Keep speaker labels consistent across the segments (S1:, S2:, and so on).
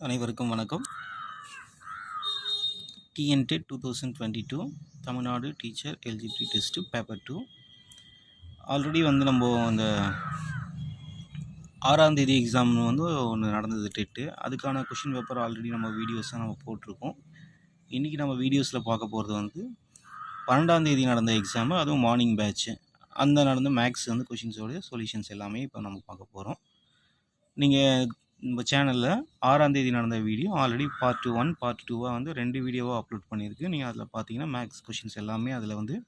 S1: அனைவருக்கும் வணக்கம். TNTET 2022 Tamil Nadu teacher eligibility test paper 2 already நம்ம அந்த 6ஆம் தேதி எக்ஸாம் ஒன்று நடந்தது டெட்டு. அதுக்கான கொஷின் பேப்பர் ஆல்ரெடி நம்ம வீடியோஸாக நம்ம போட்டிருக்கோம். இன்றைக்கி நம்ம வீடியோஸில் பார்க்க போகிறது 12ஆம் தேதி நடந்த எக்ஸாமு, அதுவும் மார்னிங் பேட்ச்சு. அந்த நடந்த மேக்ஸ் கொஷின்ஸோடைய சொல்யூஷன்ஸ் எல்லாமே இப்போ நம்ம பார்க்க போகிறோம். நீங்கள் நம்ம சேனலில் 6ஆம் தேதி நடந்த வீடியோ ஆல்ரெடி பார்ட் 1 பார்ட் 2 2 வீடியோவாக அப்லோட் பண்ணியிருக்கு. நீங்கள் அதில் பார்த்தீங்கன்னா மேக்ஸ் கொஷின்ஸ் எல்லாமே அதில்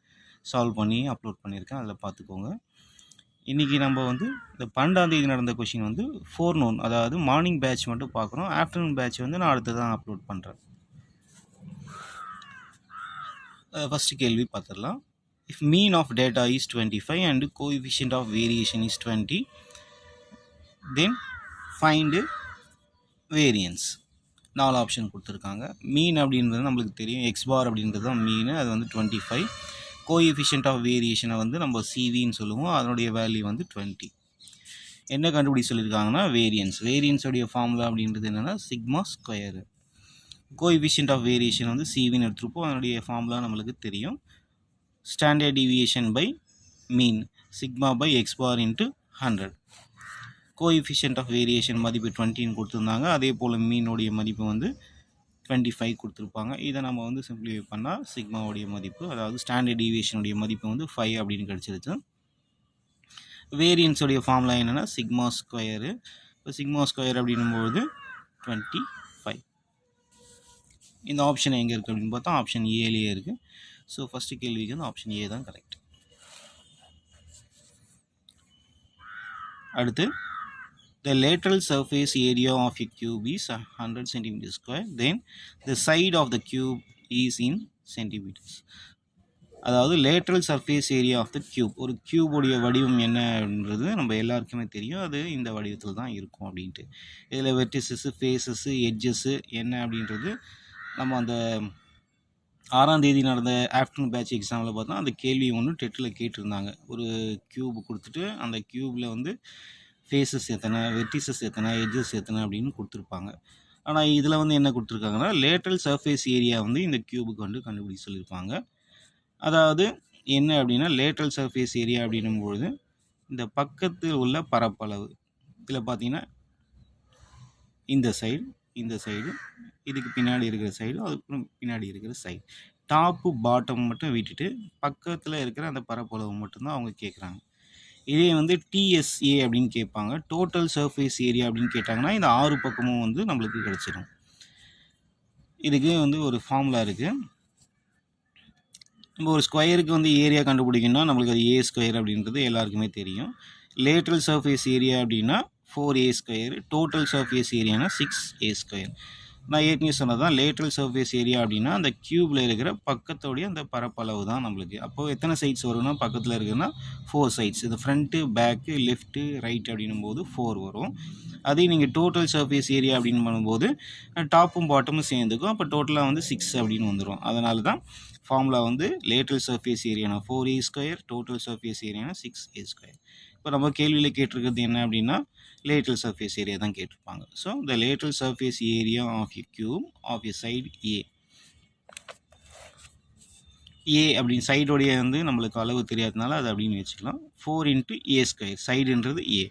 S1: சால்வ் பண்ணி அப்லோட் பண்ணியிருக்கேன். அதில் பார்த்துக்கோங்க. இன்றைக்கி நம்ம இந்த 12ஆம் தேதி நடந்த கொஷின் ஃபோர்நூன், அதாவது மார்னிங் பேட்ச் மட்டும் பார்க்குறோம். ஆஃப்டர்நூன் பேட்ச் நான் அடுத்து தான் அப்லோட் பண்ணுறேன். ஃபஸ்ட்டு கேள்வி பார்த்துடலாம். If mean of data is 25 and coefficient of variation is 20, then find variance. 4 option கொடுத்துருக்காங்க. மீன் அப்படின்றது நம்மளுக்கு தெரியும், எக்ஸ் பார் அப்படின்றது தான் மீன். அது 25. கோஎஃபிஷியன்ட் ஆஃப் வேரியேஷனை நம்ம சிவின்னு சொல்லுவோம். அதனுடைய வேல்யூ 20. என்ன கண்டுபிடி சொல்லியிருக்காங்கன்னா வேரியன்ஸ். வேரியன்ஸோடைய ஃபார்முலா அப்படின்றது என்னென்னா sigma square. Coefficient of variation சிவின்னு எடுத்துருப்போம். அதனுடைய ஃபார்முலா நம்மளுக்கு தெரியும். Standard deviation by mean, sigma by X bar into 100. Coefficient of variation மதிப்பு 20 கொடுத்துருந்தாங்க. அதே போல் மீனுடைய மதிப்பு 25 கொடுத்துருப்பாங்க. இதை நம்ம சிம்பிளிஃபை பண்ணால் சிக்மாவுடைய மதிப்பு, அதாவது ஸ்டாண்டர்ட் டீவியேஷனுடைய மதிப்பு 5 அப்படின்னு கிடச்சிருச்சு. வேரியன்ஸோடைய ஃபார்முலா என்னென்னா சிக்மா ஸ்கொயரு. இப்போ சிக்மா ஸ்கொயர் அப்படின்னும்போது 25. இந்த ஆப்ஷன் எங்கே இருக்குது அப்படின்னு பார்த்தா ஆப்ஷன் ஏலேயே இருக்குது. ஸோ ஃபஸ்ட்டு கேள்விக்கு ஆப்ஷன் ஏ தான் கரெக்ட். அடுத்து, the lateral surface area of a cube is 100 cm square, then the side of the cube is in centimeters. அதாவது lateral surface area of the cube. ஒரு கியூபுடைய வடிவம் என்னன்றது நம்ம எல்லாருக்குமே தெரியும். அது இந்த வடிவத்தில் தான் இருக்கும் அப்படின்ட்டு. இதில் வெர்டிசஸ்ஸு, ஃபேஸஸ்ஸு, எட்ஜஸ்ஸு என்ன அப்படின்றது நம்ம அந்த 6ஆம் தேதி நடந்த ஆஃப்டர்நூன் பேட்ச் எக்ஸாமில் பார்த்தா அந்த கேள்வி டெட்டில் கேட்டிருந்தாங்க. ஒரு கியூப் கொடுத்துட்டு அந்த கியூபில் ஃபேஸஸ் எத்தனை, வெர்டிசஸ் எத்தனை, எட்ஜஸ் எத்தனை அப்படின்னு கொடுத்துருப்பாங்க. ஆனால் இதில் என்ன கொடுத்துருக்காங்கன்னா லேட்ரல் சர்ஃபேஸ் ஏரியா இந்த கியூபுக்கு கண்டுபிடிக்க சொல்லியிருப்பாங்க. அதாவது என்ன அப்படின்னா லேட்ரல் சர்ஃபேஸ் ஏரியா அப்படின்னும்பொழுது இந்த பக்கத்தில் உள்ள பரப்பளவு. இதில் பார்த்தீங்கன்னா இந்த சைடு, இதுக்கு பின்னாடி இருக்கிற சைடு, அதுக்கு பின்னாடி இருக்கிற சைடு, டாப்பு பாட்டம் மட்டும் விட்டுட்டு பக்கத்தில் இருக்கிற அந்த பரப்பளவு மட்டும்தான் அவங்க கேட்குறாங்க. இதே டிஎஸ்ஏ அப்படின்னு கேட்பாங்க, டோட்டல் சர்ஃபேஸ் ஏரியா அப்படின்னு கேட்டாங்கன்னா இந்த 6 பக்கமும் நம்மளுக்கு கிடச்சிடும். இதுக்கு ஒரு ஃபார்முலா இருக்குது. நம்ம ஒரு ஸ்கொயருக்கு ஏரியா கண்டுபிடிக்கணும்னா நம்மளுக்கு அது ஏ ஸ்கொயர் அப்படின்றது எல்லாருக்குமே தெரியும். லேட்ரல் சர்ஃபேஸ் ஏரியா அப்படின்னா 4a ஸ்கொயர், டோட்டல் சர்ஃபேஸ் ஏரியானா 6a ஸ்கொயர். நான் ஏற்கனவே சொன்னதான் லேட்ரல் சர்ஃபேஸ் ஏரியா அப்படின்னா அந்த கியூபில் இருக்கிற பக்கத்தோடைய அந்த பரப்பளவு தான் நம்மளுக்கு. அப்போது எத்தனை சைட்ஸ் வரும்னா பக்கத்தில் இருக்குதுன்னா 4 சைட்ஸ். இது ஃப்ரண்ட்டு, பேக்கு, லெஃப்ட்டு, ரைட் அப்படின்னும் போது 4 வரும். அதே நீங்கள் டோட்டல் சர்ஃபேஸ் ஏரியா அப்படின்னு பண்ணும்போது டாப்பும் பாட்டமும் சேர்ந்துக்கும். அப்போ டோட்டலாக 6 அப்படின்னு வந்துடும். அதனால தான் ஃபார்முலா லேட்ரல் சர்ஃபேஸ் ஏரியானா 4a ஸ்கொயர், டோட்டல் சர்ஃபேஸ் ஏரியானா 6a ஸ்கொயர். இப்போ நம்ம கேள்வியில் கேட்டிருக்கிறது என்ன அப்படின்னா லேட்ரல் சர்ஃபேஸ் ஏரியா தான் கேட்டிருப்பாங்க. So the lateral surface area of a cube of a side A அப்படின்னு சைடோடைய நம்மளுக்கு அளவு தெரியாதனால அது அப்படின்னு வச்சுக்கலாம். 4 × a ஸ்கொயர், சைடுன்றது ஏ.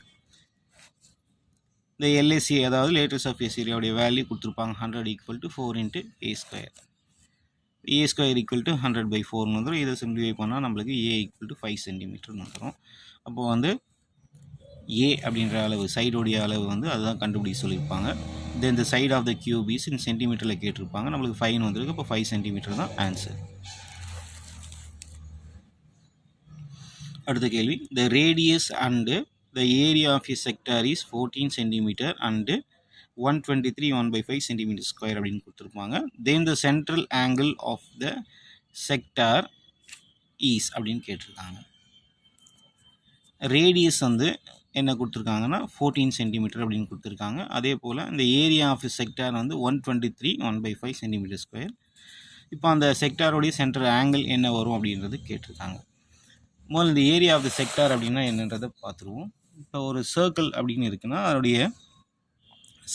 S1: இந்த எல்எஸ்ஏ அதாவது லேட்ரல் சர்ஃபேஸ் ஏரியாவுடைய வேல்யூ கொடுத்துருப்பாங்க. 100 = 4 × a ஸ்கொயர். a ஸ்கொயர் = 100/4 வந்துடும். இதை சிம்பிளிஃபை பண்ணால் நம்மளுக்கு a = 5 சென்டிமீட்டர் வந்துடும். அப்போது ஏ அப்படின்ற அளவு, சைடோடைய அளவு அதுதான் கண்டுபிடிக்க சொல்லியிருப்பாங்க. தென் இந்த side of the cube is in சென்டிமீட்டரில் கேட்டிருப்பாங்க. நம்மளுக்கு 5 வந்துருக்கு. அப்போ 5 சென்டிமீட்டர் தான் ஆன்சர். அடுத்த கேள்வி, the radius and the area of a sector is 14 centimetre and 123 1/5 centimetre square அப்படின்னு கொடுத்துருப்பாங்க. Then the central angle of the sector is அப்படின்னு கேட்டிருக்காங்க. ரேடியஸ் என்ன கொடுத்துருக்காங்கன்னா 14 சென்டிமீட்டர் அப்படின்னு கொடுத்துருக்காங்க. அதே போல் இந்த area of sector 123 1/5 centimetre square. இப்போ அந்த செக்டாரோடைய சென்ட்ரல் ஆங்கிள் என்ன வரும் அப்படின்றது கேட்டிருக்காங்க. முதல்ல இந்த ஏரியா ஆஃப் த செக்டார் அப்படின்னா என்னன்றதை பார்த்துருவோம். இப்போ ஒரு சர்க்கிள் அப்படின்னு இருக்குன்னா அதனுடைய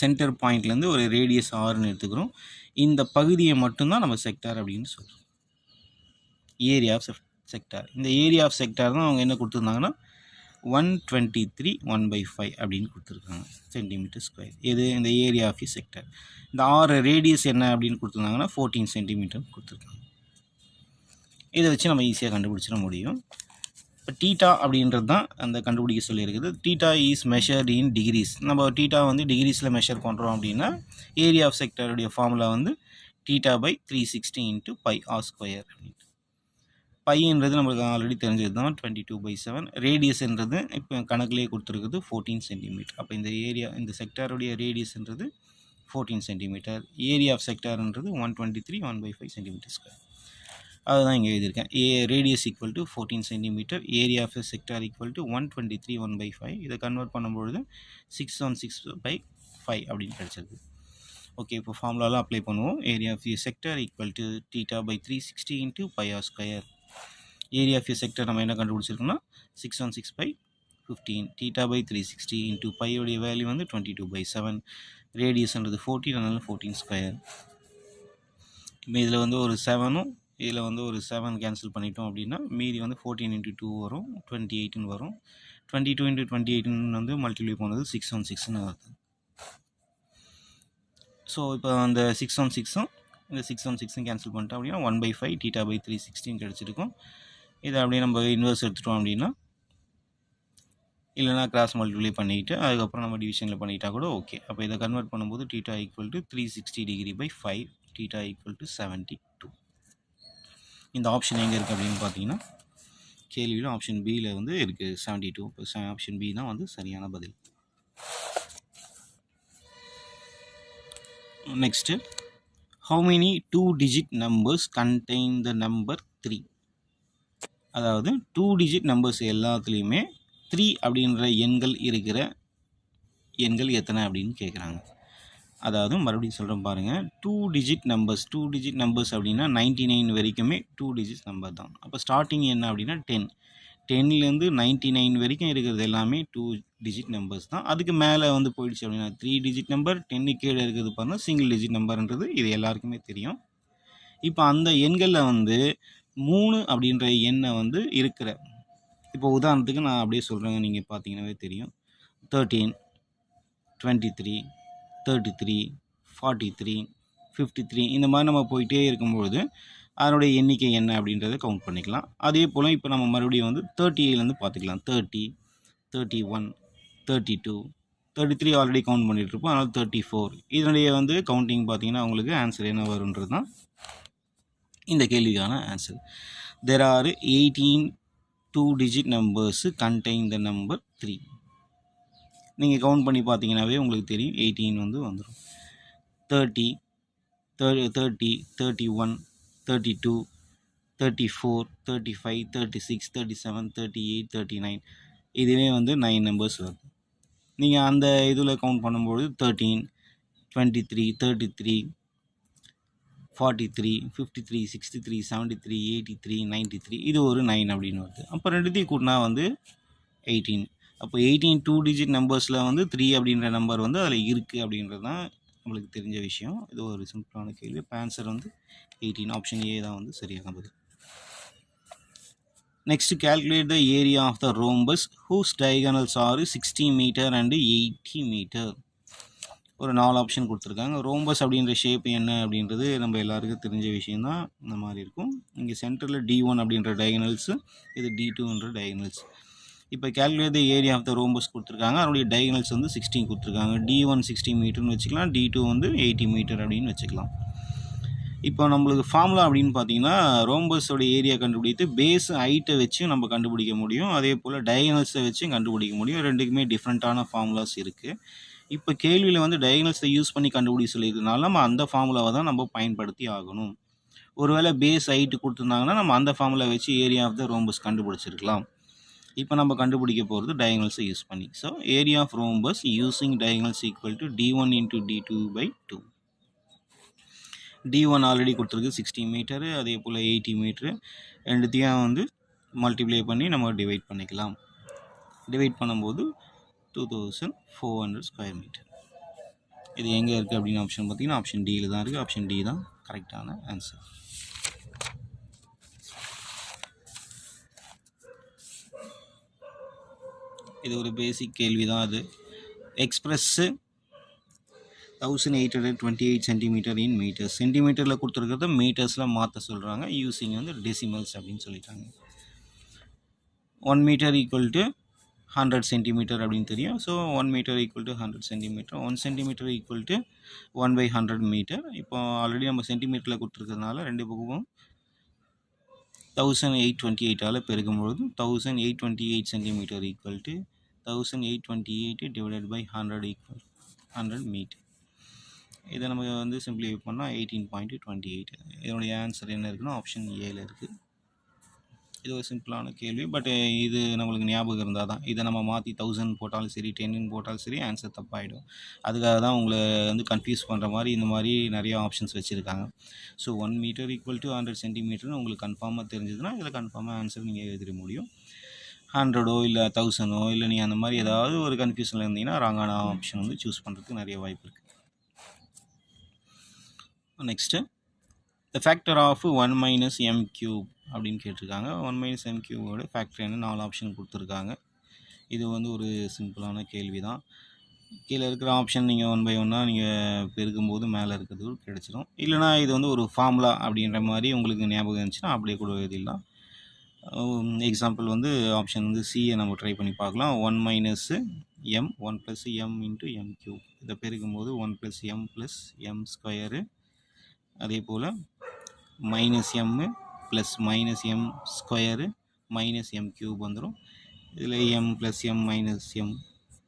S1: சென்டர் பாயிண்ட்லேருந்து ஒரு ரேடியஸ் ஆர்னு எடுத்துக்கிறோம். இந்த பகுதியை மட்டும்தான் நம்ம செக்டார் அப்படின்னு சொல்கிறோம். Area of sector. இந்த ஏரியா ஆஃப் செக்டார் தான் அவங்க என்ன கொடுத்துருந்தாங்கன்னா 123 1/5 அப்படின்னு கொடுத்துருக்காங்க சென்டிமீட்டர் ஸ்கொயர். இது இந்த ஏரியா ஆஃப் செக்டார். இந்த ஆர் ரேடியஸ் என்ன அப்படின்னு கொடுத்துருந்தாங்கன்னா 14 சென்டிமீட்டர் கொடுத்துருக்காங்க. இதை வச்சு நம்ம ஈஸியாக கண்டுபிடிச்சிட முடியும். இப்போ டீட்டா அப்படின்றது தான் அந்த கண்டுபிடிக்க சொல்லியிருக்குது. Theta is measured in degrees. நம்ம டீட்டா வந்து டிகிரிஸில் மெஷர் பண்ணுறோம் அப்படின்னா ஏரியா ஆஃப் செக்டாருடைய ஃபார்முலா வந்து theta by 360 into pi r square அப்படின்ட்டு. பையன்றது நம்மளுக்கு ஆல்ரெடி தெரிஞ்சது தான் 22/7. ரேடியஸ்ன்றது இப்போ கணக்கிலே கொடுத்துருக்குது 14 சென்டிமீட்டர். அப்போ இந்த ஏரியா இந்த செக்டாருடைய ரேடியஸ்ன்றது 14 சென்டிமீட்டர். ஏரியா ஆஃப் செக்டார்ன்றது 123 1/5 சென்டிமீட்டர் ஸ்கொயர். அதுதான் இங்கே எழுதியிருக்கேன். Radius equal to 14 centimetre, area of sector equal to 123 1/5. இதை கன்வெர்ட் பண்ணும்பொழுது 616/5 அப்படின்னு கிடச்சிருக்கு. ஓகே, இப்போ ஃபார்முலாலாம் அப்ளை பண்ணுவோம். Area of sector equal to theta by 360 into pi r square. Area of sector நம்ம என்ன கண்டுபிடிச்சிருக்கோம்னா 616/15. டீட்டா பை 360 இன்ட்டு பையோடைய வேல்யூ வந்து 22/7. ரேடியஸ்ன்றது 14, அதனால 14 ஸ்கொயர். இப்போ இதில் வந்து ஒரு 7ம் இதில் வந்து ஒரு 7 கேன்சல் பண்ணிட்டோம் அப்படின்னா மீதி வந்து 14 இன்ட்டு 2 வரும், 28ன்னு வரும். 22 இன்ட்டு 28ன்னு வந்து மல்டிப்ளை பண்ணது 616ன்னு வருது. ஸோ இப்போ அந்த 616ம் இந்த 616 கேன்சல் பண்ணிட்டோம் அப்படின்னா 1/5 டீட்டா பை 360 கிடச்சிருக்கும். இதை அப்படியே நம்ம இன்வெர்ஸ் எடுத்துட்டோம் அப்படின்னா, இல்லைனா கிராஸ் மல்டிப்ளை பண்ணிவிட்டு அதுக்கப்புறம் நம்ம டிவிஷனில் பண்ணிட்டா கூட ஓகே. அப்போ இதை கன்வெர்ட் பண்ணும்போது theta equal to 360 degree by 5, theta equal to 72. இந்த ஆப்ஷன் எங்கே இருக்குது அப்படின்னு பார்த்தீங்கன்னா கேள்வியில் ஆப்ஷன் பியில் வந்து இருக்குது 72. இப்போ ஆப்ஷன் பி தான் வந்து சரியான பதில். Next, how many 2-digit numbers contain the number 3? அதாவது 2-digit நம்பர்ஸ் எல்லாத்துலேயுமே 3 அப்படின்ற எண்கள் இருக்கிற எண்கள் எத்தனை அப்படின்னு கேட்குறாங்க. அதாவது மறுபடியும் சொல்கிறேன் பாருங்கள், 2-digit நம்பர்ஸ் அப்படின்னா 99 வரைக்குமே 2-digit நம்பர் தான். அப்போ ஸ்டார்டிங் என்ன அப்படின்னா 10லேருந்து 99 வரைக்கும் இருக்கிறது எல்லாமே 2-digit நம்பர்ஸ் தான். அதுக்கு மேலே வந்து போயிடுச்சு அப்படின்னா 3-digit நம்பர், 10 கீழே இருக்கிறது பாருங்கள் சிங்கிள்-digit நம்பர்ன்றது இது எல்லாருக்குமே தெரியும். இப்போ அந்த எண்களில் வந்து 3 அப்படின்ற எண்ணை வந்து இருக்கிற, இப்போ உதாரணத்துக்கு நான் அப்படியே சொல்கிறேங்க, நீங்கள் பார்த்தீங்கன்னாவே தெரியும். 13, 23, 33, 43, 53 இந்த மாதிரி நம்ம போயிட்டே இருக்கும்பொழுது அதனுடைய எண்ணிக்கை என்ன அப்படின்றத கவுண்ட் பண்ணிக்கலாம். அதே போல் இப்போ நம்ம மறுபடியும் வந்து 38லேருந்து பார்த்துக்கலாம். 30, 31, 32, 33 ஆல்ரெடி கவுண்ட் பண்ணிகிட்ருப்போம், அதனால் 34. இதனுடைய வந்து கவுண்டிங் பார்த்தீங்கன்னா உங்களுக்கு ஆன்சர் என்ன வருன்றது தான் இந்த கேள்விக்கான answer. There are 18 2-digit numbers contain the number 3. நீங்கள் கவுண்ட் பண்ணி பார்த்தீங்கன்னாவே உங்களுக்கு தெரியும் 18 வந்து வந்துடும். 30, 31, 32, 34, 35, 36, 37, 38, 39 இதுவே வந்து 9 நம்பர்ஸ் வருது. நீங்கள் அந்த இதில் கவுண்ட் பண்ணும்போது 13, 23, 33, 43, 53, 63, 73, 83, 93 இது ஒரு 9 அப்படின்னு வருது. அப்போ ரெண்டுத்தையும் கூட்டினா வந்து 18. அப்போ 18 2-digit நம்பர்ஸில் வந்து 3 அப்படின்ற நம்பர் வந்து அதில் இருக்குது அப்படின்றது தான் நம்மளுக்கு தெரிஞ்ச விஷயம். இது ஒரு சிம்பிளான கேள்வி. இப்போ ஆன்சர் வந்து 18, ஆப்ஷன் ஏ தான் வந்து சரியான பதில். Next, calculate the area of the rhombus whose diagonals are 60 meter and 80 meter. ஒரு 4 ஆப்ஷன் கொடுத்துருக்காங்க. ரோம்பஸ் அப்படின்ற ஷேப் என்ன அப்படின்றது நம்ம எல்லாருக்கும் தெரிஞ்ச விஷயந்தான். இந்த மாதிரி இருக்கும். இங்கே சென்டரில் D1 அப்படின்ற டயகனல்ஸு, இது D2ன்ற டயகனல்ஸ். இப்போ calculate the area of the rhombus கொடுத்துருக்காங்க. அதனுடைய டயகனல்ஸ் வந்து 16 கொடுத்துருக்காங்க. D1 60 மீட்டர்னு வச்சுக்கலாம், D2 வந்து 80 மீட்டர் அப்படின்னு வச்சுக்கலாம். இப்போ நம்மளுக்கு ஃபார்முலா அப்படின்னு பார்த்தீங்கன்னா ரோம்பஸோட ஏரியா கண்டுபிடித்து பேஸ் ஹைட்டை வச்சு நம்ம கண்டுபிடிக்க முடியும். அதே போல் டயகனல்ஸை வச்சும் கண்டுபிடிக்க முடியும். ரெண்டுக்குமே டிஃப்ரெண்ட்டான ஃபார்முலாஸ் இருக்குது. இப்போ கேள்வியில் வந்து டயகனல்ஸை யூஸ் பண்ணி கண்டுபிடிக்க சொல்லியிருக்கனால நம்ம அந்த ஃபார்முலாவை தான் நம்ம பயன்படுத்தி ஆகணும். ஒருவேளை பேஸ் ஹைட்டு கொடுத்துருந்தாங்கன்னா நம்ம அந்த ஃபார்முலா வச்சு ஏரியா ஆஃப் த ரோம்பஸ் கண்டுபிடிச்சிருக்கலாம். இப்போ நம்ம கண்டுபிடிக்க போகிறது டயகனல்ஸை யூஸ் பண்ணி. So area of rhombus using diagonals equal to D1 into D2/2. D1 already கொடுத்துருக்கு 60 மீட்டரு, அதே போல் 80 மீட்ரு. ரெண்டுத்தையும் வந்து மல்டிப்ளை பண்ணி நம்ம டிவைட் பண்ணிக்கலாம். டிவைட் பண்ணும்போது 2400 ஸ்கொயர் மீட்டர். இது எங்கே இருக்குது அப்படின்னு ஆப்ஷன் பார்த்தீங்கன்னா ஆப்ஷன் டியில் தான் இருக்குது. ஆப்ஷன் டி தான் கரெக்டான ஆன்சர். இது ஒரு பேசிக் கேள்வி தான். அது எக்ஸ்பிரஸ்ஸு 1828 சென்டிமீட்டர் இன் மீட்டர்ஸ். சென்டிமீட்டரில் கொடுத்துருக்கிறத மீட்டர்ஸில் மாற்ற சொல்கிறாங்க. யூஸிங் வந்து டெசிமல்ஸ் அப்படின்னு சொல்லிட்டாங்க. 1 மீட்டர் ஈக்குவல் டு 100 சென்டிமீட்டர் அப்படின்னு தெரியும். So 1 metre equal to 100 centimetre, 1 centimetre equal to 1/100 metre. இப்போ ஆல்ரெடி நம்ம சென்டிமீட்டரில் கொடுத்துருக்கிறதுனால ரெண்டு பக்கமும் 1828 பெருக்கும்பொழுது 1828 centimetre equal to 1828 divided by 100 equal 100 metre. இதை நம்ம வந்து சிம்பிளிஃபை பண்ணால் 18.28. இதனுடைய ஆன்சர் என்ன இருக்குன்னா ஆப்ஷன் ஏல இருக்குது. இது ஒரு சிம்பிளான கேள்வி. பட் இது நம்மளுக்கு ஞாபகம் இருந்தால் தான். இதை நம்ம மாற்றி 1000 போட்டாலும் சரி 10 போட்டாலும் சரி ஆன்சர் தப்பாகிடும். அதுக்காக தான் உங்களை வந்து கன்ஃபியூஸ் பண்ணுற மாதிரி இந்த மாதிரி நிறைய ஆப்ஷன்ஸ் வச்சுருக்காங்க. ஸோ 1 மீட்டர் ஈக்குவல் டு 100 சென்டிமீட்டர்னு உங்களுக்கு கன்ஃபார்மாக தெரிஞ்சதுன்னா இதில் கன்ஃபார்மாக ஆன்சர் நீங்கள் எழுதிட முடியும். 100 இல்லை 1000 இல்லை நீங்கள் அந்த மாதிரி ஏதாவது ஒரு கன்ஃபியூஷனில் இருந்தீங்கன்னா ராங்கான ஆப்ஷன் வந்து சூஸ் பண்ணுறதுக்கு நிறைய வாய்ப்பு இருக்குது. Next the factor of 1 minus M cube அப்படின்னு கேட்டிருக்காங்க. 1 மைனஸ் எம் கியூபோட ஃபேக்டர் என்ன 4 ஆப்ஷன் கொடுத்துருக்காங்க. இது வந்து ஒரு சிம்பிளான கேள்வி தான். கீழே இருக்கிற ஆப்ஷன் நீங்கள் 1 by 1 நீங்கள் பெருக்கும்போது மேலே இருக்கிறது கிடச்சிடும். இல்லைனா இது வந்து ஒரு ஃபார்முலா அப்படின்ற மாதிரி உங்களுக்கு ஞாபகம் இருந்துச்சுன்னா அப்படியே கூட எழுதிடலாம். எக்ஸாம்பிள் வந்து ஆப்ஷன் வந்து சியை நம்ம ட்ரை பண்ணி பார்க்கலாம். 1 minus M 1 plus M into M cube. இதை பெருக்கும்போது 1 ப்ளஸ் எம் ஸ்கொயரு. அதே போல் minus M plus minus M square minus M cube வந்துடும். இதில் M plus M minus M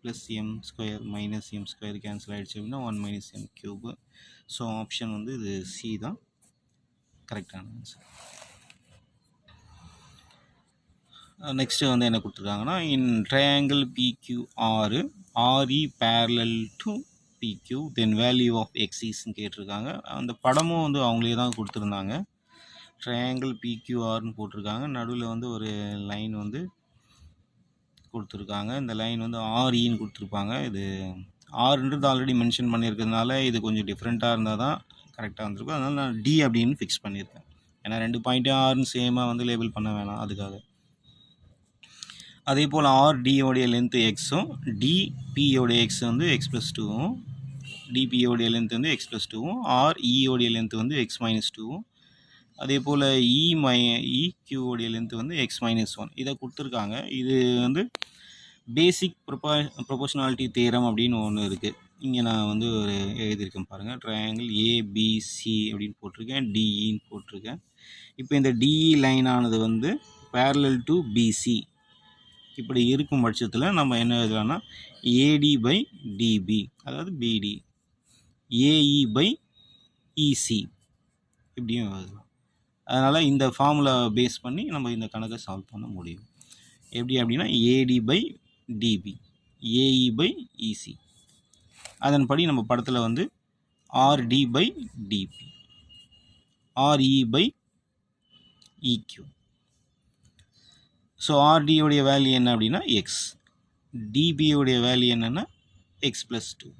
S1: plus M square minus M square cancel ஆகிடுச்சு அப்படின்னா 1 minus M cube. So option வந்து இது சி தான் கரெக்டான ஆன்சர். நெக்ஸ்ட்டு வந்து என்ன கொடுத்துருக்காங்கன்னா in triangle PQR RE parallel to PQ then value of எக்ஸிஸ்ன்னு கேட்டிருக்காங்க. அந்த படமும் வந்து அவங்களே தான் கொடுத்துருந்தாங்க. ட்ரையாங்கிள் பிக்யூஆர்னு போட்டிருக்காங்க. நடுவில் வந்து ஒரு லைன் வந்து கொடுத்துருக்காங்க. இந்த லைன் வந்து ஆர்இன்னு கொடுத்துருப்பாங்க. இது ஆர்ன்றது ஆல்ரெடி மென்ஷன் பண்ணியிருக்கிறதுனால இது கொஞ்சம் டிஃப்ரெண்ட்டாக இருந்தால் தான் கரெக்டாக வந்திருக்கும். அதனால் நான் டி அப்படின்னு ஃபிக்ஸ் பண்ணியிருக்கேன். ஏன்னா 2 பாயிண்ட்டும் ஆர்னு சேமாக வந்து லேபிள் பண்ண வேணாம் அதுக்காக. அதே போல் ஆர்டியோடைய லென்த்து எக்ஸும் டிபியோடைய எக்ஸ் வந்து x+2வும் டிபியோடைய லென்த் வந்து x+2வும் ஆர்இயோடைய லென்த் வந்து x-2வும் அதே போல் இக்யூவோடைய லென்த் வந்து x-1 இதை கொடுத்துருக்காங்க. இது வந்து பேசிக் ப்ரொபோஷனாலிட்டி தேரம் அப்படின்னு ஒன்று இருக்குது. இங்கே நான் வந்து ஒரு எழுதியிருக்கேன் பாருங்கள். ட்ரையாங்கிள் ஏபிசி அப்படின்னு போட்டிருக்கேன், டிஇன்னு போட்டிருக்கேன். இப்போ இந்த டிஇ லைனானது வந்து பேரலல் டு பிசி இப்படி இருக்கும் பட்சத்தில் நம்ம என்ன எழுதலாம்னா ஏடி பை டிபி அதாவது பிடி, ஏஇ பை இசி இப்படியும் எழுதலாம். அதனால் இந்த ஃபார்முலா பேஸ் பண்ணி நம்ம இந்த கணக்கை சால்வ் பண்ண முடியும். எப்படி அப்படின்னா AD by DB, AE by EC. அதன்படி நம்ம படத்தில் வந்து RD by DB, RE by EQ. So ஆர்டியோடைய வேல்யூ என்ன அப்படின்னா எக்ஸ், டிபியோடைய வேல்யூ என்னென்னா x+2,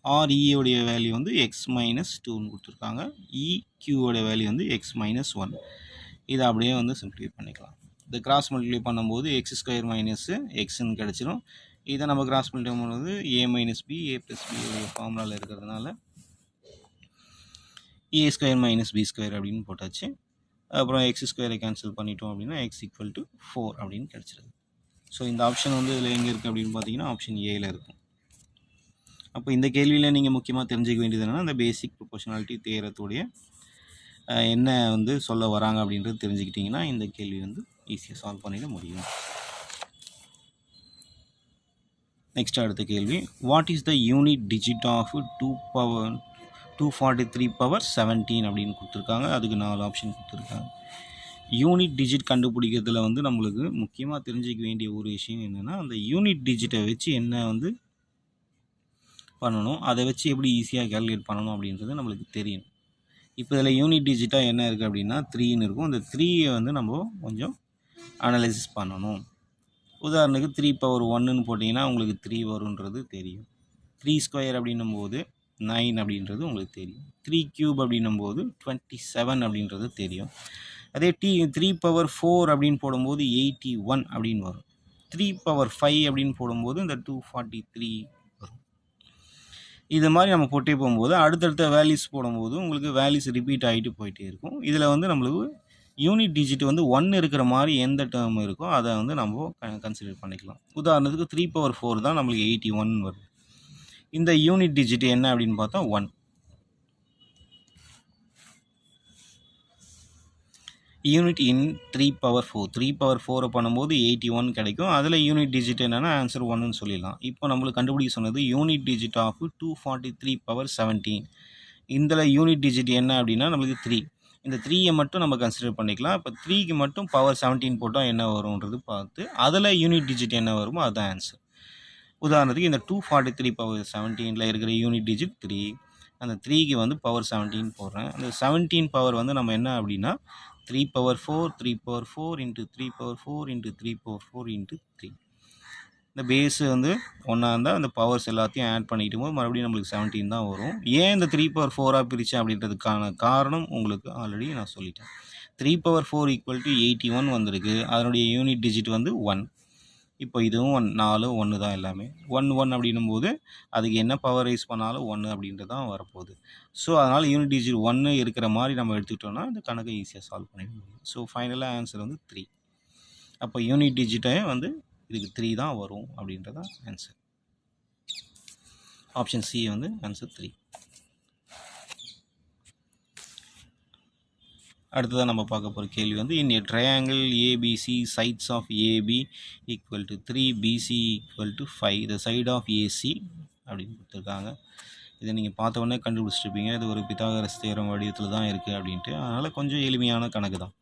S1: ஆர்இயோடைய வேல்யூ வந்து x-2ன்னு கொடுத்துருக்காங்க, இக்யூவோடைய வேல்யூ வந்து x-1. இதை அப்படியே வந்து சிம்பிளிஃபை பண்ணிக்கலாம். இதை கிராஸ் மல்டிப்ளை பண்ணும்போது x² மைனஸ் எக்ஸ்ன்னு கிடச்சிரும். இதை நம்ம கிராஸ் மல்டிப்ளை பண்ணும்போது a மைனஸ் பி a+b ஃபார்முலாவில் இருக்கிறதுனால a² மைனஸ் b² அப்படின்னு போட்டாச்சு. அப்புறம் x² கேன்சல் பண்ணிட்டோம் அப்படின்னா x=4 அப்படின்னு கிடச்சிருது. ஸோ இந்த ஆப்ஷன் வந்து இதில் எங்கே இருக்குது அப்படின்னு பார்த்தீங்கன்னா ஆப்ஷன் ஏல இருக்கும். அப்போ இந்த கேள்வியில் நீங்கள் முக்கியமாக தெரிஞ்சுக்க வேண்டியது என்னென்னா இந்த பேசிக் ப்ரொபோஷனாலிட்டி தேரத்துடைய என்ன வந்து சொல்ல வராங்க அப்படின்றது தெரிஞ்சுக்கிட்டிங்கன்னா இந்த கேள்வி வந்து ஈஸியாக சால்வ் பண்ணிட முடியும். நெக்ஸ்ட் அடுத்த கேள்வி, what is the unit digit of 243^17 அப்படின்னு கொடுத்துருக்காங்க. அதுக்கு 4 ஆப்ஷன் கொடுத்துருக்காங்க. யூனிட் டிஜிட் கண்டுபிடிக்கிறதுல வந்து நம்மளுக்கு முக்கியமாக தெரிஞ்சிக்க வேண்டிய ஒரு விஷயம் என்னென்னா அந்த யூனிட் டிஜிட்டை வச்சு என்ன வந்து பண்ணணும், அதை வச்சு எப்படி ஈஸியாக கேல்குலேட் பண்ணணும் அப்படின்றது நம்மளுக்கு தெரியணும். இப்போ இதில் யூனிட் டிஜிட்டாக என்ன இருக்குது அப்படின்னா 3ன்னு இருக்கும். இந்த 3யை வந்து நம்ம கொஞ்சம் அனலைசிஸ் பண்ணணும். உதாரணத்துக்கு 3^1ன்னு போட்டிங்கன்னா உங்களுக்கு 3 வருன்றது தெரியும். 3² அப்படின்னும் போது 9 அப்படின்றது உங்களுக்கு தெரியும். 3 கியூப் அப்படின்னும்போது 27 அப்படின்றது தெரியும். அதே 3 பவர் 4 அப்படின்னு போடும்போது 81 அப்படின்னு வரும். 3 பவர் 5 அப்படின்னு போடும்போது இந்த 243 வரும். இது மாதிரி நம்ம போட்டே போகும்போது அடுத்தடுத்த வேல்யூஸ் போடும்போது உங்களுக்கு வேல்யூஸ் ரிப்பீட் ஆகிட்டு போயிட்டே இருக்கும். இதில் வந்து நம்மளுக்கு யூனிட் டிஜிட் வந்து 1 இருக்கிற மாதிரி எந்த டேர்ம் இருக்கோ அதை வந்து நம்ம கன்சிடர் பண்ணிக்கலாம். உதாரணத்துக்கு 3 பவர் 4 தான் நம்மளுக்கு 81 வருது. இந்த யூனிட் டிஜிட் என்ன அப்படின்னு பார்த்தா 1. யூனிட் இன் 3 பவர் 4 3 பவர் 4 பண்ணும்போது 81 கிடைக்கும். அதில் யூனிட் டிஜிட் என்னென்னா ஆன்சர் 1ன்னு சொல்லிடலாம். இப்போ நம்மளுக்கு கண்டுபிடிக்க சொன்னது யூனிட் டிஜிட் ஆஃப் 243 பவர் 17. இதில் யூனிட் டிஜிட் என்ன அப்படின்னா நம்மளுக்கு 3. இந்த 3யை மட்டும் நம்ம கன்சிடர் பண்ணிக்கலாம். இப்போ 3க்கு மட்டும் பவர் 17 போட்டால் என்ன வரும்ன்றது பார்த்து அதில் யூனிட் டிஜிட் என்ன வருமோ அதுதான் ஆன்சர். உதாரணத்துக்கு இந்த 243 பவர் 17ல் இருக்கிற யூனிட் டிஜிட் 3. அந்த 3க்கு வந்து பவர் 17 போடுறேன். அந்த 17 பவர் வந்து நம்ம என்ன அப்படின்னா 3 power 4 3 power 4 into 3 power 4 into 3 power 4 into 3. இந்த பேஸு வந்து ஒன்றா இருந்தால் அந்த பவர்ஸ் எல்லாத்தையும் ஆட் பண்ணிக்கிட்டு போது மறுபடியும் நம்மளுக்கு 17 தான் வரும். ஏன் இந்த 3 பவர் 4ஆக பிரித்தேன் அப்படின்றதுக்கான காரணம் உங்களுக்கு ஆல்ரெடி நான் சொல்லிட்டேன். 3 பவர் 4 ஈக்குவல் டு 81 வந்திருக்கு. அதனுடைய யூனிட் டிஜிட் வந்து 1. இப்போ இதுவும் 4 1 தான் எல்லாமே 1 அப்படின்னும் போது அதுக்கு என்ன பவர் ரைஸ் பண்ணாலும் 1 அப்படின்றது தான் வரப்போகுது. ஸோ அதனால் யூனிட் டிஜிட் 1 இருக்கிற மாதிரி நம்ம எடுத்துக்கிட்டோம்னா இந்த கணக்கை ஈஸியாக சால்வ் பண்ணிட முடியும். ஸோ ஃபைனலாக ஆன்சர் வந்து 3. அப்போ யூனிட் டிஜிட்டை வந்து இதுக்கு 3 தான் வரும் அப்படின்றதா ஆன்சர். ஆப்ஷன் சி வந்து ஆன்சர் 3. அடுத்ததான் நம்ம பார்க்க போகிற கேள்வி வந்து in A triangle ABC sides of AB equal to 3 BC equal to 5 the side of AC அப்படின்னு கொடுத்துருக்காங்க. இதை நீங்கள் பார்த்த உடனே கண்டுபிடிச்சிருப்பீங்க. இது ஒரு பித்தாகரஸ் தியரம் வடிவத்தில் தான் இருக்குது அப்படின்ட்டு. அதனால் கொஞ்சம் எளிமையான கணக்கு தான்.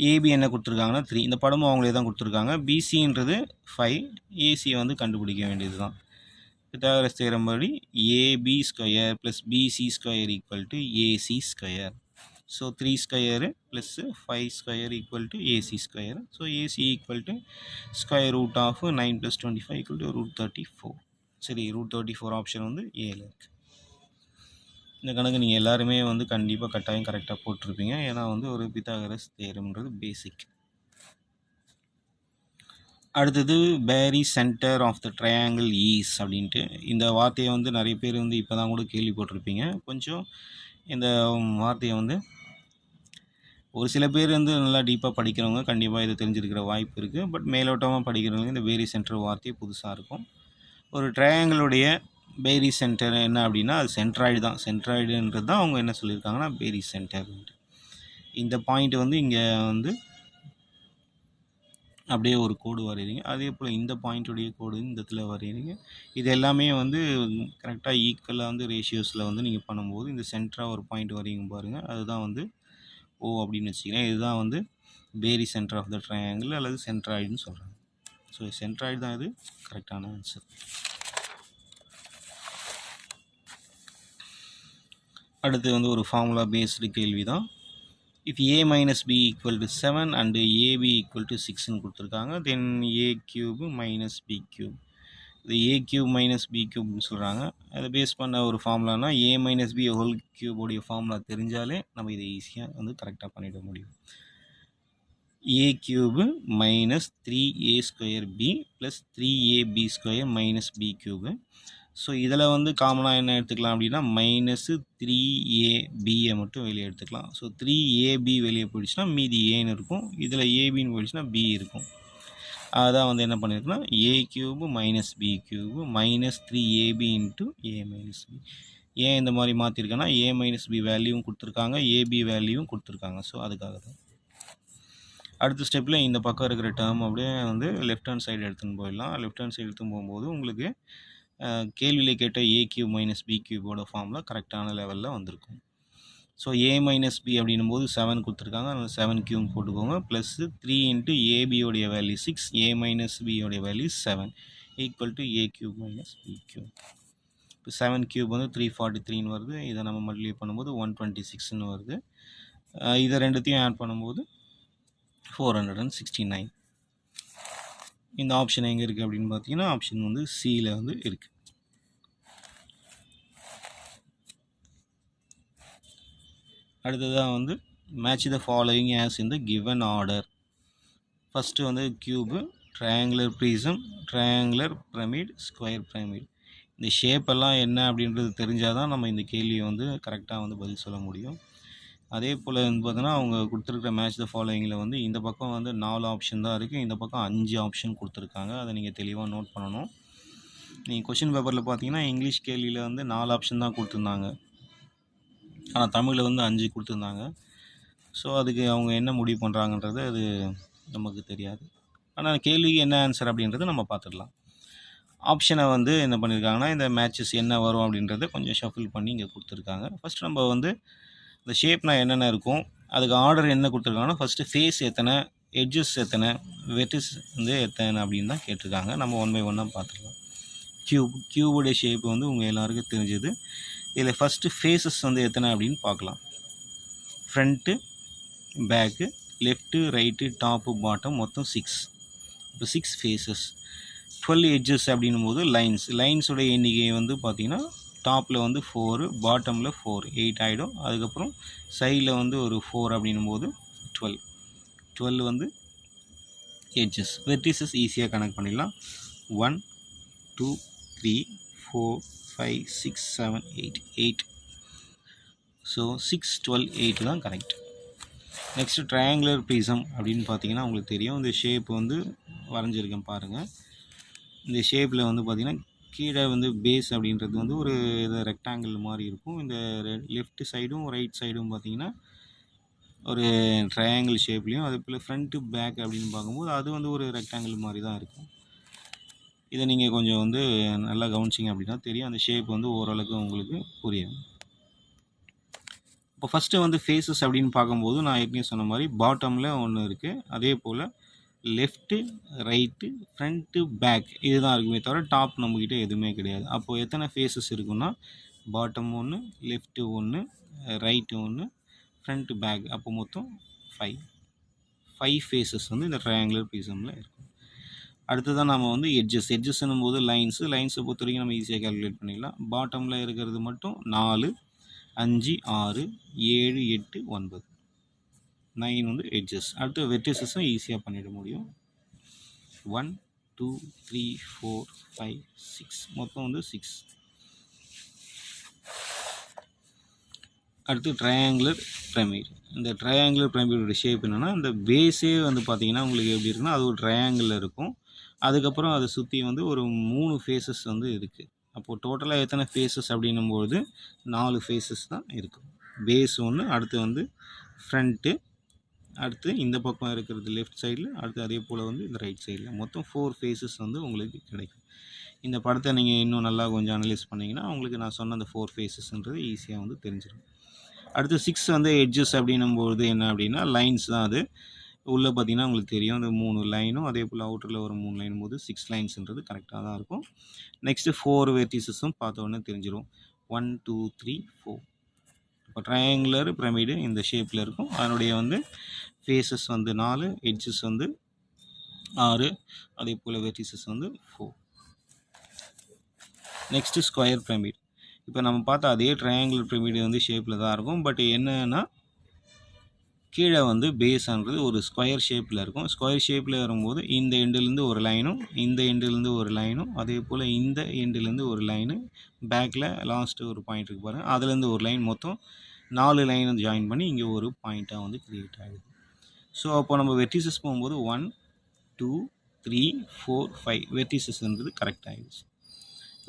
S1: ஏபி என்ன கொடுத்துருக்காங்கன்னா 3. இந்த படமும் அவங்களே தான் கொடுத்துருக்காங்க. பிசின்றது 5, ஏசியை வந்து கண்டுபிடிக்க வேண்டியது தான். பித்தாகரஸ் தியரம் படி AB square plus BC square equal to AC square. So 3 square plus 5 square equal to AC square. So AC equal to square root of 9 + 25 equal to √34. சரி, √34 ஆப்ஷன் வந்து ஏல இருக்குது. இந்த கணக்கு நீங்கள் எல்லாருமே வந்து கண்டிப்பாக கட்டாயம் கரெக்டாக போட்டிருப்பீங்க. ஏன்னா வந்து ஒரு பித்தாகரஸ் தியரம்ன்றது பேசிக். அடுத்தது barycentre of the triangle is அப்படின்ட்டு. இந்த வார்த்தையை வந்து நிறைய பேர் வந்து இப்போ தான் கூட கேள்விப்பட்டிருப்பீங்க. கொஞ்சம் இந்த வார்த்தையை வந்து ஒரு சில பேர் வந்து நல்லா டீப்பாக படிக்கிறவங்க கண்டிப்பாக இதை தெரிஞ்சிருக்கிற வாய்ப்பு இருக்குது. பட் மேலோட்டமாக படிக்கிறவங்க இந்த பேரி சென்டர் வார்த்தையே புதுசாக இருக்கும். ஒரு ட்ரையாங்கிளுடைய பேரி சென்டர் என்ன அப்படின்னா அது சென்ட்ராய்டு தான். சென்ட்ராய்டுன்றது தான் அவங்க என்ன சொல்லியிருக்காங்கன்னா பேரி சென்டர். இந்த பாயிண்ட் வந்து இங்கே வந்து அப்படியே ஒரு கோடு வரைகிறீங்க. அதே போல் இந்த பாயிண்ட்டுடைய கோடு இந்த இடத்துல வரைகிறீங்க. இது எல்லாமே வந்து கரெக்டாக ஈக்குவலாக வந்து ரேஷியோஸில் வந்து நீங்கள் பண்ணும்போது இந்த சென்டராக ஒரு பாயிண்ட் வரைங்க பாருங்கள். அதுதான் வந்து ஓ அப்படின்னு வச்சுக்கிறேன். இதுதான் வந்து பேரி சென்டர் ஆஃப் த ட்ரையாங்கிள் அல்லது சென்ட்ராய்டுன்னு சொல்கிறாங்க. ஸோ சென்ட்ராய்டு தான் இது கரெக்டான ஆன்சர். அடுத்து வந்து ஒரு ஃபார்முலா பேஸ்டு கேள்வி தான். If a minus b equal to 7 and ab equal to 6ன்னு கொடுத்துருக்காங்க. தென் a cube minus b cube. இது a cube minus b cubeன்னு சொல்கிறாங்க. அதை பேஸ் பண்ண ஒரு ஃபார்முலானா a minus b ஹோல் கியூபோடைய ஃபார்முலா தெரிஞ்சாலே நம்ம இதை ஈஸியாக வந்து கரெக்டாக பண்ணிட முடியும். a cube minus 3a square b plus 3ab square minus b cube. So இதில் வந்து காமனாக என்ன எடுத்துக்கலாம் அப்படின்னா -3ab மட்டும் வெளியே எடுத்துக்கலாம். ஸோ 3ab வெளியே போயிடுச்சுன்னா மீதி ஏன்னு இருக்கும். இதில் ஏபின்னு போயிடுச்சுன்னா பி இருக்கும். அதான் வந்து என்ன பண்ணியிருக்குன்னா a cube minus b cube minus 3ab into a minus b. ஏன் இந்த மாதிரி மாற்றிருக்கேன்னா a minus b வேல்யூவும் கொடுத்துருக்காங்க, ab வேல்யூவும் கொடுத்துருக்காங்க. ஸோ அதுக்காக தான். அடுத்த ஸ்டெப்பில் இந்த பக்கம் இருக்கிற டேர்ம் அப்படியே வந்து லெஃப்ட் ஹேண்ட் சைடு எடுத்துன்னு போயிடலாம். லெஃப்ட் ஹேண்ட் சைடு எடுத்துன்னு போகும்போது உங்களுக்கு கேள்வியில் கேட்ட a cube minus b cubeோட ஃபார்முலா கரெக்டான லெவலில் வந்திருக்கும். ஸோ a minus b அப்படின்னும் போது 7 கொடுத்துருக்காங்க. அதனால் 7 கியூப் போட்டுக்கோங்க. ப்ளஸ் 3 இன்ட்டு ஏபியோடைய value 6, a minus b value 7 equal to a cube minus b cube. இப்போ 7 கியூப் வந்து 343ன்னு வருது. இதை நம்ம மல்டிப்ளை பண்ணும்போது 126ன்னு வருது. இதை ரெண்டுத்தையும் ஆட் பண்ணும்போது 469. இந்த ஆப்ஷன் எங்கே இருக்குது அப்படின்னு பார்த்தீங்கன்னா ஆப்ஷன் வந்து சியில் வந்து இருக்குது. அடுத்ததாக வந்து match the following as in the given order. First வந்து cube, triangular prism, triangular pyramid, square pyramid. இந்த ஷேப்பெல்லாம் என்ன அப்படின்றது தெரிஞ்சால் தான் நம்ம இந்த கேள்வியை வந்து கரெக்டாக வந்து பதில் சொல்ல முடியும். அதே போல் வந்து பார்த்தோன்னா அவங்க கொடுத்துருக்குற மேட்ச் த ஃபாலோயிங்கில் வந்து இந்த பக்கம் வந்து 4 ஆப்ஷன் தான் இருக்குது, இந்த பக்கம் 5 ஆப்ஷன் கொடுத்துருக்காங்க. அதை நீங்கள் தெளிவாக நோட் பண்ணணும். நீங்கள் கொஷின் பேப்பரில் பார்த்தீங்கன்னா இங்கிலீஷ் கேள்வியில் வந்து 4 ஆப்ஷன் தான் கொடுத்துருந்தாங்க, ஆனால் தமிழில் வந்து 5 கொடுத்துருந்தாங்க. ஸோ அதுக்கு அவங்க என்ன முடிவு பண்ணுறாங்கன்றது அது நமக்கு தெரியாது. ஆனால் கேள்விக்கு என்ன ஆன்சர் அப்படின்றத நம்ம பார்த்துடலாம். ஆப்ஷனை வந்து என்ன பண்ணியிருக்காங்கன்னா இந்த மேட்சஸ் என்ன வரும் அப்படின்றத கொஞ்சம் ஷஃபில் பண்ணி இங்கே கொடுத்துருக்காங்க. ஃபஸ்ட்டு நம்ம வந்து இந்த ஷேப்னா என்னென்ன இருக்கும், அதுக்கு ஆர்டர் என்ன கொடுத்துருக்காங்கன்னா ஃபஸ்ட்டு ஃபேஸ் எத்தனை, எட்ஜஸ் எத்தனை, வெட்டிஸ் வந்து எத்தனை அப்படின்னு தான் கேட்டிருக்காங்க. நம்ம 1 by 1 பார்த்துக்கலாம். க்யூபுடைய ஷேப் வந்து உங்கள் எல்லாருக்கும் தெரிஞ்சது. இதில் ஃபஸ்ட்டு ஃபேஸஸ் வந்து எத்தனை அப்படின்னு பார்க்கலாம். Front, back, left, right, top, bottom மொத்தம் 6. இப்போ 6 ஃபேஸஸ். 12 எட்ஜஸ் அப்படின்னும் போது லைன்ஸோடைய எண்ணிக்கை வந்து பார்த்திங்கன்னா டாப்பில் வந்து 4, பாட்டமில் 4, 8 ஆகிடும். அதுக்கப்புறம் சைடில் வந்து ஒரு 4 அப்படின்னும் போது 12 வந்து எட்ஜஸ். வெர்டிசஸ் ஈஸியாக கனெக்ட் பண்ணிடலாம். 1 2 3 4 5 6 7 8. ஸோ 6 12 8 தான் கரெக்ட். நெக்ஸ்ட்டு ட்ரையாங்குலர் ப்ரிசம் அப்படின்னு பார்த்தீங்கன்னா உங்களுக்கு தெரியும். இந்த ஷேப் வந்து வரைஞ்சிருக்கேன் பாருங்கள். இந்த ஷேப்பில் வந்து பார்த்திங்கன்னா கீழே வந்து பேஸ் அப்படின்றது வந்து ஒரு ரெக்டாங்கிள் மாதிரி இருக்கும். இந்த லெஃப்ட் சைடும் ரைட் சைடும் பார்த்திங்கன்னா ஒரு ட்ரையாங்கிள் ஷேப்லேயும், அதே போல் ஃப்ரண்ட்டு பேக் அப்படின்னு பார்க்கும்போது அது வந்து ஒரு ரெக்டாங்கிள் மாதிரி தான் இருக்கும். இதை நீங்கள் கொஞ்சம் வந்து நல்லா கவனிச்சிங்க அப்படின்னா தெரியும். அந்த ஷேப் வந்து ஓரளவுக்கு உங்களுக்கு புரியும். இப்போ ஃபஸ்ட்டு வந்து ஃபேஸஸ் அப்படின்னு பார்க்கும்போது நான் ஏற்கனவே சொன்ன மாதிரி பாட்டமில் ஒன்று இருக்குது, அதே போல் லெஃப்ட்டு, ரைட்டு, ஃப்ரண்ட்டு, பேக் இதுதான் இருக்குமே தவிர டாப் நம்மக்கிட்ட எதுவுமே கிடையாது. அப்போது எத்தனை ஃபேஸஸ் இருக்குன்னா bottom 1, left 1, right 1, front, back, அப்போ மொத்தம் 5 ஃபேஸஸ் வந்து இந்த ட்ரையாங்குலர் ப்ரிசமில் இருக்கும். அடுத்ததான் நம்ம வந்து எட்ஜஸ்ன்னும் போது லைன்ஸை பொறுத்த வரைக்கும் நம்ம ஈஸியாக கால்குலேட் பண்ணிடலாம். பாட்டமில் இருக்கிறது மட்டும் 4, 5, 6, 7, 8, 9 வந்து எட்ஜஸ். அடுத்து வெர்டிசஸும் ஈஸியாக பண்ணிட முடியும். 1 2 3 4 5 6 மொத்தம் வந்து 6. அடுத்து ட்ரையாங்குலர் பிரமிட். இந்த ட்ரையாங்குலர் பிரமிடோட ஷேப் என்னென்னா இந்த பேஸே வந்து பார்த்திங்கன்னா உங்களுக்கு எப்படி இருக்குன்னா அது ஒரு ட்ரையாங்கிளில் இருக்கும். அதுக்கப்புறம் அதை சுற்றி வந்து ஒரு 3 ஃபேஸஸ் வந்து இருக்குது. அப்போது டோட்டலாக எத்தனை ஃபேஸஸ் அப்படின்னும்போது 4 ஃபேஸஸ் தான் இருக்கும். பேஸ் ஒன்று, அடுத்து வந்து ஃப்ரண்ட்டு, அடுத்து இந்த பக்கம் இருக்கிறது லெஃப்ட் சைடில், அடுத்து அதே போல் வந்து இந்த ரைட் சைடில் மொத்தம் 4 ஃபேஸஸ் வந்து உங்களுக்கு கிடைக்கும். இந்த படத்தை நீங்கள் இன்னும் நல்லா கொஞ்சம் அனலைஸ் பண்ணிங்கன்னா உங்களுக்கு நான் சொன்ன அந்த 4 ஃபேஸஸ்ன்றது ஈஸியாக வந்து தெரிஞ்சிடும். அடுத்து 6 வந்து எட்ஜஸ் அப்படின்னும்போது என்ன அப்படின்னா லைன்ஸ் தான். அது உள்ளே பார்த்திங்கன்னா உங்களுக்கு தெரியும் அந்த 3 லைனும், அதே போல் அவுட்டரில் ஒரு 3 லைன் போது 6 லைன்ஸ்ன்றது கரெக்டாக தான் இருக்கும். நெக்ஸ்ட்டு 4 வெர்டிசஸும் பார்த்த உடனே தெரிஞ்சிடும். 1 2 3 4. இப்போ ட்ரையாங்குலர் பிரமிடு இந்த ஷேப்பில் இருக்கும். அதனுடைய வந்து ஃபேஸஸ் வந்து 4, எட்ஜஸ் வந்து 6, அதே போல் வெர்டிசஸ் வந்து 4. Next square pyramid. இப்போ நம்ம பார்த்தா அதே ட்ரையாங்குலர் பிரமிடு வந்து ஷேப்பில் தான் இருக்கும். பட் என்னன்னா கீழே வந்து பேஸ்ன்றது ஒரு ஸ்கொயர் ஷேப்பில் இருக்கும். ஸ்கொயர் ஷேப்பில் வரும்போது இந்த எண்டுலேருந்து ஒரு லைனும், இந்த எண்டுலேருந்து ஒரு லைனும், அதே போல் இந்த எண்டுலேருந்து ஒரு லைனு, பேக்கில் லாஸ்ட்டு ஒரு பாயிண்ட் இருக்குது பாருங்கள், அதுலேருந்து ஒரு லைன், மொத்தம் 4 லைனை ஜாயின் பண்ணி இங்கே ஒரு பாயிண்ட்டாக வந்து க்ரியேட் ஆகுது. ஸோ அப்போ நம்ம வெர்டிசஸ் போகும்போது 1 2 3 4 5 வெர்டிசஸ்ன்றது கரெக்ட் ஆகிடுச்சு.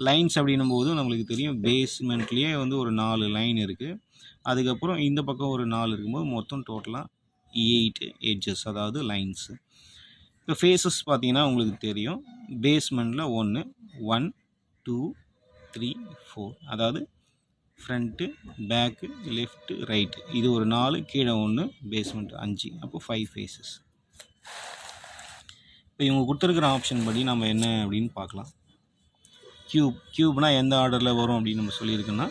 S1: லைன்ஸ் அப்படின்னும் போது நம்மளுக்கு தெரியும் பேஸ்மெண்ட்லேயே வந்து ஒரு 4 லைன் இருக்குது. அதுக்கப்புறம் இந்த பக்கம் ஒரு 4 இருக்கும்போது மொத்தம் டோட்டலாக 8 எட்ஜஸ், அதாவது லைன்ஸு. இப்போ ஃபேஸஸ் பார்த்தீங்கன்னா உங்களுக்கு தெரியும் பேஸ்மெண்ட்டில் 1 1 2 3 4, அதாவது ஃப்ரண்ட்டு, பேக்கு, லெஃப்ட்டு, ரைட்டு, இது ஒரு 4, கீழே 1, பேஸ்மெண்ட் 5, அப்போ 5 ஃபேஸஸ். இப்போ இவங்க கொடுத்துருக்குற ஆப்ஷன் படி நம்ம என்ன அப்படின்னு பார்க்கலாம். க்யூப்னால் எந்த ஆர்டரில் வரும் அப்படின்னு நம்ம சொல்லியிருக்கோன்னா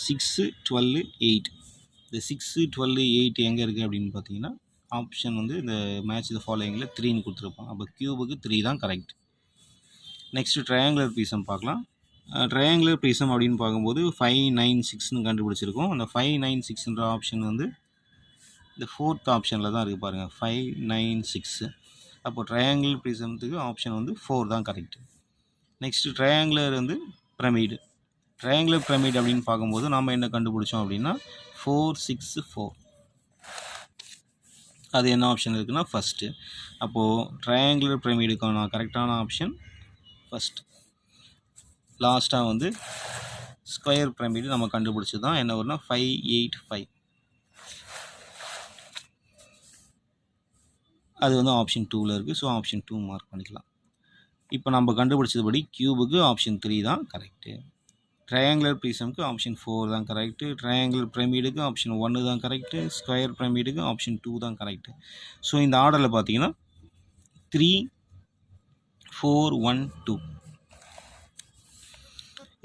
S1: 6 12 8. இந்த 6 12 8 எங்கே இருக்குது அப்படின்னு பார்த்தீங்கன்னா ஆப்ஷன் வந்து இந்த மேட்ச் த ஃபாலோயிங்கில் 3ன்னு கொடுத்துருப்பான். அப்போ க்யூபுக்கு 3 தான் கரெக்ட். நெக்ஸ்ட்டு ட்ரையாங்குலர் ப்ரிசம் பார்க்கலாம். ட்ரையாங்குலர் ப்ரிசம் அப்படின்னு பார்க்கும்போது 596ன்னு கண்டுபிடிச்சிருக்கோம். அந்த 596ன்ற ஆப்ஷன் வந்து இந்த 4th ஆப்ஷனில் தான் இருக்குது பாருங்கள், 596. அப்போ ட்ரையாங்குலர் ப்ரிசம்த்துக்கு ஆப்ஷன் வந்து 4 தான் கரெக்டு. நெக்ஸ்ட்டு ட்ரையாங்குலர் வந்து பிரமிடு. ட்ரையாங்குலர் பிரமிட் அப்படின்னு பார்க்கும்போது நாம் என்ன கண்டுபிடிச்சோம் அப்படின்னா 464. அது என்ன ஆப்ஷன் இருக்குன்னா ஃபஸ்ட்டு. அப்போது ட்ரையாங்குலர் பிரமிடுக்கான கரெக்டான ஆப்ஷன் ஃபஸ்ட். லாஸ்ட்டாக வந்து ஸ்கொயர் பிரமிடு நம்ம கண்டுபிடிச்சி தான் என்ன வரும்னா 585. அது வந்து ஆப்ஷன் 2ல் இருக்குது. ஸோ ஆப்ஷன் 2 மார்க் பண்ணிக்கலாம். இப்போ நம்ம கண்டுபிடிச்சதுபடி கியூபுக்கு ஆப்ஷன் 3 தான் கரெக்டு. ட்ரையாங்குலர் ப்ரிசம்க்கு ஆப்ஷன் 4 தான் கரெக்டு. ட்ரையாங்குலர் பிரமிடுக்கு ஆப்ஷன் 1 தான் கரெக்டு. ஸ்கொயர் பிரமிடுக்கு ஆப்ஷன் 2 தான் கரெக்டு. ஸோ இந்த ஆர்டரில் பார்த்தீங்கன்னா 3, 4, 1, 2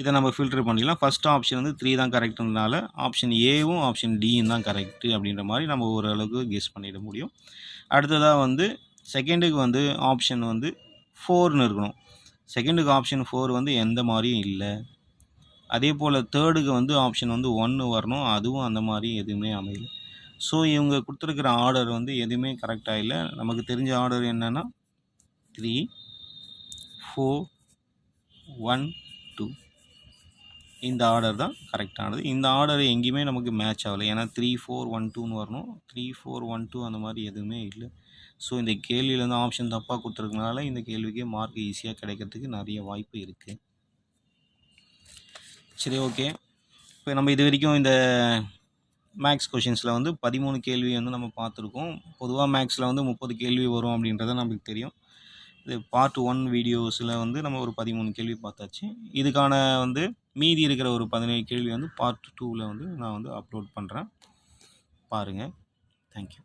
S1: இதை நம்ம ஃபில்டர் பண்ணிக்கலாம். ஃபஸ்ட் ஆப்ஷன் வந்து 3 தான் கரெக்டுனால ஆப்ஷன் ஏவும் ஆப்ஷன் டியும் தான் கரெக்டு அப்படின்ற மாதிரி நம்ம ஓரளவுக்கு கெஸ் பண்ணிட முடியும். அடுத்ததாக வந்து செகண்டுக்கு வந்து ஆப்ஷன் வந்து 4ன்னு இருக்கணும். செகண்டுக்கு ஆப்ஷன் 4 வந்து எந்த மாதிரியும் இல்லை. அதே போல் தேர்டுக்கு வந்து ஆப்ஷன் வந்து 1 வரணும். அதுவும் அந்த மாதிரி எதுவுமே அமையல. ஸோ இவங்க கொடுத்துருக்கிற ஆர்டர் வந்து எதுவுமே கரெக்டாக இல்லை. நமக்கு தெரிஞ்ச ஆர்டர் என்னென்னா 3, 4, 1, 2 இந்த ஆர்டர் தான் கரெக்டானது. இந்த ஆர்டர் எங்கேயுமே நமக்கு மேட்ச் ஆகலை. ஏன்னா 3, 4, 1, 2ன்னு வரணும். 3, 4, 1, 2 அந்த மாதிரி எதுவுமே இல்லை. ஸோ இந்த கேள்வியில் வந்து ஆப்ஷன் தப்பாக கொடுத்துருக்கனால இந்த கேள்விக்கே மார்க் ஈஸியாக கிடைக்கிறதுக்கு நிறைய வாய்ப்பு இருக்குது. சரி, ஓகே. இப்போ நம்ம இது வரைக்கும் இந்த மேக்ஸ் கொஷின்ஸில் வந்து 13 கேள்வி வந்து நம்ம பார்த்துருக்கோம். பொதுவாக மேக்ஸில் வந்து 30 கேள்வி வரும் அப்படின்றது நமக்கு தெரியும். இது பார்ட் 1 வீடியோஸில் வந்து நம்ம ஒரு 13 கேள்வி பார்த்தாச்சு. இதுக்கான வந்து மீதி இருக்கிற ஒரு 17 கேள்வி வந்து பார்ட் 2வில் வந்து நான் வந்து அப்லோட் பண்ணுறேன். பாருங்கள். தேங்க்யூ.